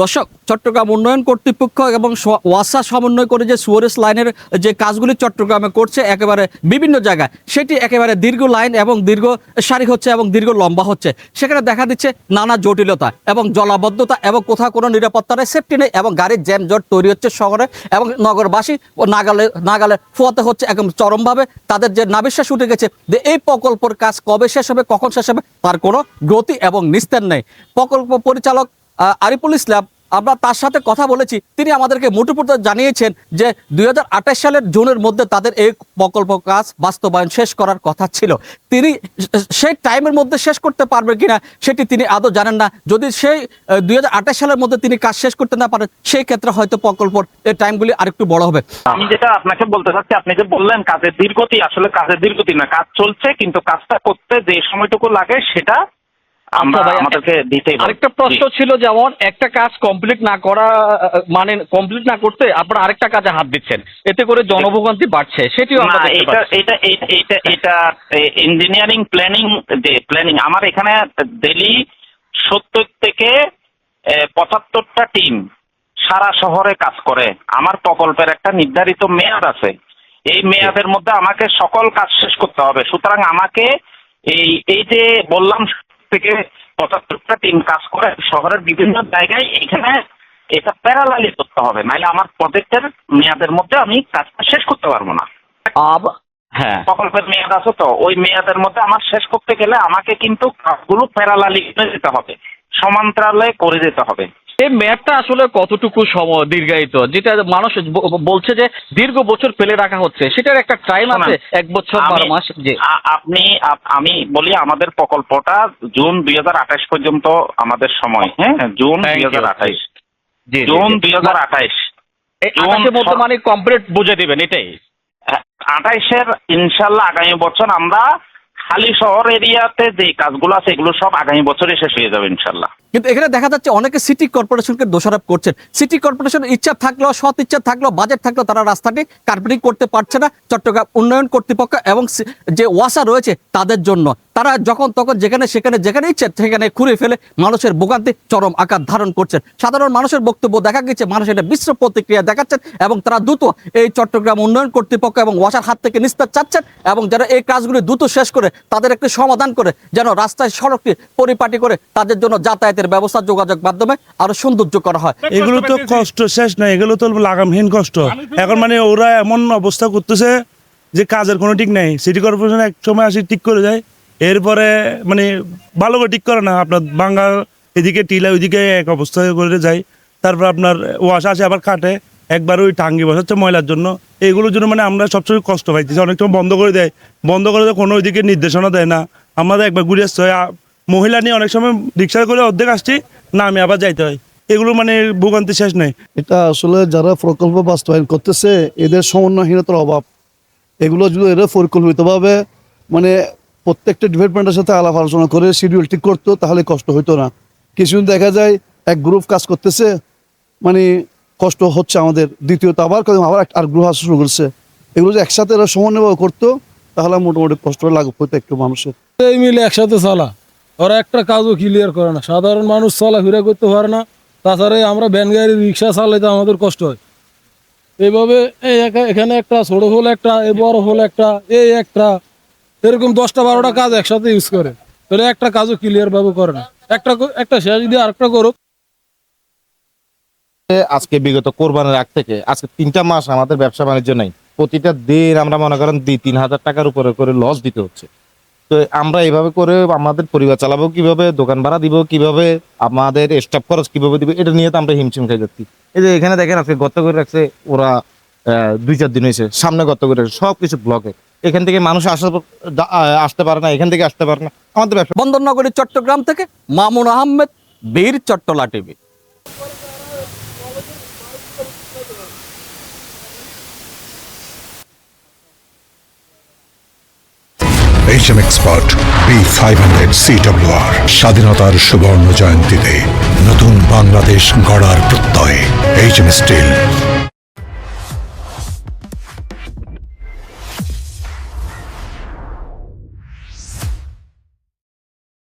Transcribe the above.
দর্শক, চট্টগ্রাম উন্নয়ন কর্তৃপক্ষ এবং ওয়াসা সমন্বয় করে যে সুয়ারেজ লাইনের যে কাজগুলি চট্টগ্রামে করছে একেবারে বিভিন্ন জায়গায়, সেটি একেবারে দীর্ঘ লাইন এবং দীর্ঘ সারি হচ্ছে এবং দীর্ঘ লম্বা হচ্ছে। সেখানে দেখা দিচ্ছে নানা জটিলতা এবং জলাবদ্ধতা এবং কোথাও কোনো নিরাপত্তা নেই, সেফটি নেই এবং গাড়ির জ্যামজট তৈরি হচ্ছে শহরে এবং নগরবাসী ও নাগালে ফোয়াতে হচ্ছে একদম চরমভাবে। তাদের যে নাবিশ্বাস উঠে গেছে যে এই প্রকল্পের কাজ কবে শেষ হবে, কখন শেষ হবে, তার কোনো গতি এবং নিস্তার নেই। প্রকল্প পরিচালক আরিফুল ইসলাম, আমরা তার সাথে কথা বলেছি, তিনি আমাদেরকে মুঠোফোনে জানিয়েছেন যে 2028 সালের জুনের মধ্যে তাদের এই প্রকল্প কাজ বাস্তবায়ন শেষ করার কথা ছিল। তিনি সেই টাইমের মধ্যে শেষ করতে পারবেন কিনা সেটি তিনি আদৌ জানেন না। যদি সেই 2028 সালের মধ্যে তিনি কাজ শেষ করতে না পারেন, সেই ক্ষেত্রে হয়তো প্রকল্পের এই টাইমগুলি আরেকটু বড় হবে। আমি যেটা আপনাকে বলতে চাচ্ছি, আপনি যে বললেন কাজের ধীরগতি, আসলে কাজের ধীরগতি না, কাজ চলছে, কিন্তু কাজটা করতে যে সময়টুকু লাগে সেটা আমাদেরকে দিতেই হবে। আরেকটা প্রশ্ন ছিল, যেমন একটা কাজ কমপ্লিট না করা মানে কমপ্লিট না করতে আপনারা আরেকটা কাজে হাত দিচ্ছেন, এতে করে জনভোগান্তি বাড়ছে, সেটিও আমরা দেখতে পাচ্ছি। এটা ইঞ্জিনিয়ারিং প্ল্যানিং আমার এখানে ডেইলি 70 থেকে 75টা টিম সারা শহরে কাজ করে। আমার প্রকল্পের একটা নির্ধারিত মেয়াদ আছে, এই মেয়াদের মধ্যে আমাকে সকল কাজ শেষ করতে হবে। সুতরাং আমাকে এই যে বললাম থেকে 75টা টিম কাজ করে শহরের বিভিন্ন জায়গায়, এখানে এটা প্যারালালি করতে হবে, নাহলে আমার প্রজেক্টের মেয়াদের মধ্যে আমি কাজটা শেষ করতে পারবো না। হ্যাঁ, প্রকল্পের মেয়াদ আছে, তো ওই মেয়াদের মধ্যে আমার শেষ করতে গেলে আমাকে কিন্তু কাজগুলো প্যারালালি করে যেতে হবে, সমান্তরালে করে যেতে হবে। এই মেয়াদটা আসলে কতটুকু সময় দীর্ঘায়িত, যেটা মানুষ বলছে যে দীর্ঘ বছর ফেলে রাখা হচ্ছে, সেটার একটা টাইম আছে 1 বছর 12 মাস। যে আমি বলি, আমাদের প্রকল্পটা জুন 2028 পর্যন্ত আমাদের সময়। হ্যাঁ, জুন 2028, জুন 2028 মানে কমপ্লিট বুঝে দিবেন এটাই। 28-এর ইনশাল্লাহ আগামী বছর আমরা খালি শহর এরিয়াতে যে কাজগুলো আছে এগুলো সব আগামী বছরে শেষ হয়ে যাবে ইনশাল্লাহ। কিন্তু এখানে দেখা যাচ্ছে অনেকে সিটি কর্পোরেশনকে দোষারোপ করছেন। সিটি কর্পোরেশনের ইচ্ছা থাকলেও, সৎ ইচ্ছা থাকলেও, বাজেট থাকলেও তারা রাস্তাটি কার্পেটিং করতে পারছে না চট্টগ্রাম উন্নয়ন কর্তৃপক্ষ এবং যে ওয়াসা রয়েছে তাদের জন্য। তারা যখন তখন যেখানে ইচ্ছে সেখানে খুঁড়ে ফেলে মানুষের ভোগান্তি চরম আকার ধারণ করছেন। সাধারণ মানুষের বক্তব্য দেখা গেছে, মানুষ এটা মিশ্র প্রতিক্রিয়া দেখাচ্ছেন এবং তারা দ্রুত এই চট্টগ্রাম উন্নয়ন কর্তৃপক্ষ এবং ওয়াসার হাত থেকে নিস্তার চাচ্ছেন এবং যারা এই কাজগুলি দ্রুত শেষ করে তাদের একটি সমাধান করে যেন রাস্তায় সড়কটি পরিপাটি করে তাদের জন্য যাতায়াতের ব্যবস্থা, যোগাযোগ মাধ্যমে আরো সৌন্দর্য করা হয়। এগুলো তো কষ্ট শেষ নাই, এগুলো তো লাগামহীন কষ্ট। এখন মানে ওরা এমন অবস্থা করতেছে যে কাজের কোনো ঠিক নাই। সিটি কর্পোরেশন এক সময় আসি ঠিক করে যায়, এরপরে মানে ভালো করে ঠিক করে না। আপনার বাঙ্গাল এদিকে টিলা ওইদিকে এক অবস্থা করে যায়, তারপর আপনার ওয়াশ আসে আবার কাটে, একবার ওই টাঙ্গি বসাচ্ছে ময়লার জন্য। এগুলোর জন্য মানে আমরা সবসময় কষ্ট পাইতেছি। অনেক সময় বন্ধ করে দেয়, কোনো ওইদিকে নির্দেশনা দেয় না। আমাদের একবার ঘুরে আসতে হয়, মহিলা নিয়ে অনেক সময় রিক্সা করে অর্ধেক আসছি, নামে আবার যাইতে হয়। এগুলো মানে ভোগান্তি শেষ নেই। এটা আসলে যারা প্রকল্প বাস্তবায়ন করতেছে এদের সমন্বয়হীনতার অভাব। এগুলো যদি এরা পরিকল্পিতভাবে মানে প্রত্যেকটা ডিপার্টমেন্টের সাথে আলাপ আলোচনা করে শিডিউল ঠিক করতো তাহলে কষ্ট হইতো না। কিছুদিন দেখা যায় এক গ্রুপ কাজ করতেছে, মানে কষ্ট হচ্ছে আমাদের। দ্বিতীয়ত আবার আর গ্রুপ আসা শুরু করছে। এগুলো যে একসাথে এরা সমন্বয় করতো তাহলে মোটামুটি কষ্ট লাঘব হতো একটু মানুষের। এই মিলে একসাথে চলা, ওরা একটা কাজও ক্লিয়ার করে না, সাধারণ মানুষ চলাফেরা করতে পারে না। তাছাড়া আমরা ভ্যান গাড়ি রিক্সা চালাইতে আমাদের কষ্ট হয়। এইভাবে এখানে একটা, ছোট হল একটা, এই বড় হল একটা, এই একটা, এরকম 10টা-12টা কাজ একসাথে ইউজ করে, তাহলে একটা কাজও ক্লিয়ার ভাবে করে না। একটা শেষ দিয়ে আরেকটা করুক। আজকে বিগত কোরবানির আগ থেকে আজকে 3টা মাস আমাদের ব্যবসা বাণিজ্য নাই। প্রতিটা দিন আমরা মনে করেন 2-3 হাজার টাকার উপরে করে লস দিতে হচ্ছে। তো আমরা এইভাবে করে আমাদের পরিবার চালাবো কিভাবে, দোকান ভাড়া দিব কিভাবে, আমাদের স্টাফ খরচ কিভাবে দিব, এটা নিয়ে তো আমরা হিমশিম খাই যাচ্ছি। এই যে এখানে দেখেন আজকে গর্ত করে রাখছে ওরা, 2-4 দিন হয়েছে, সামনে গর্ত করে রাখছে, সবকিছু ব্লকে। এখান থেকে মানুষ আসতে পারে না, এখান থেকে আসতে পারে না। আমাদের ব্যবসা। বন্দরনগরী চট্টগ্রাম থেকে মামুন আহমেদ, বীর Chattala TV. HM Expert B500 CWR স্বাধীনতার সুবর্ণ জয়ন্তীতে নতুন বাংলাদেশ গড়ার প্রত্যয়। HM Steel।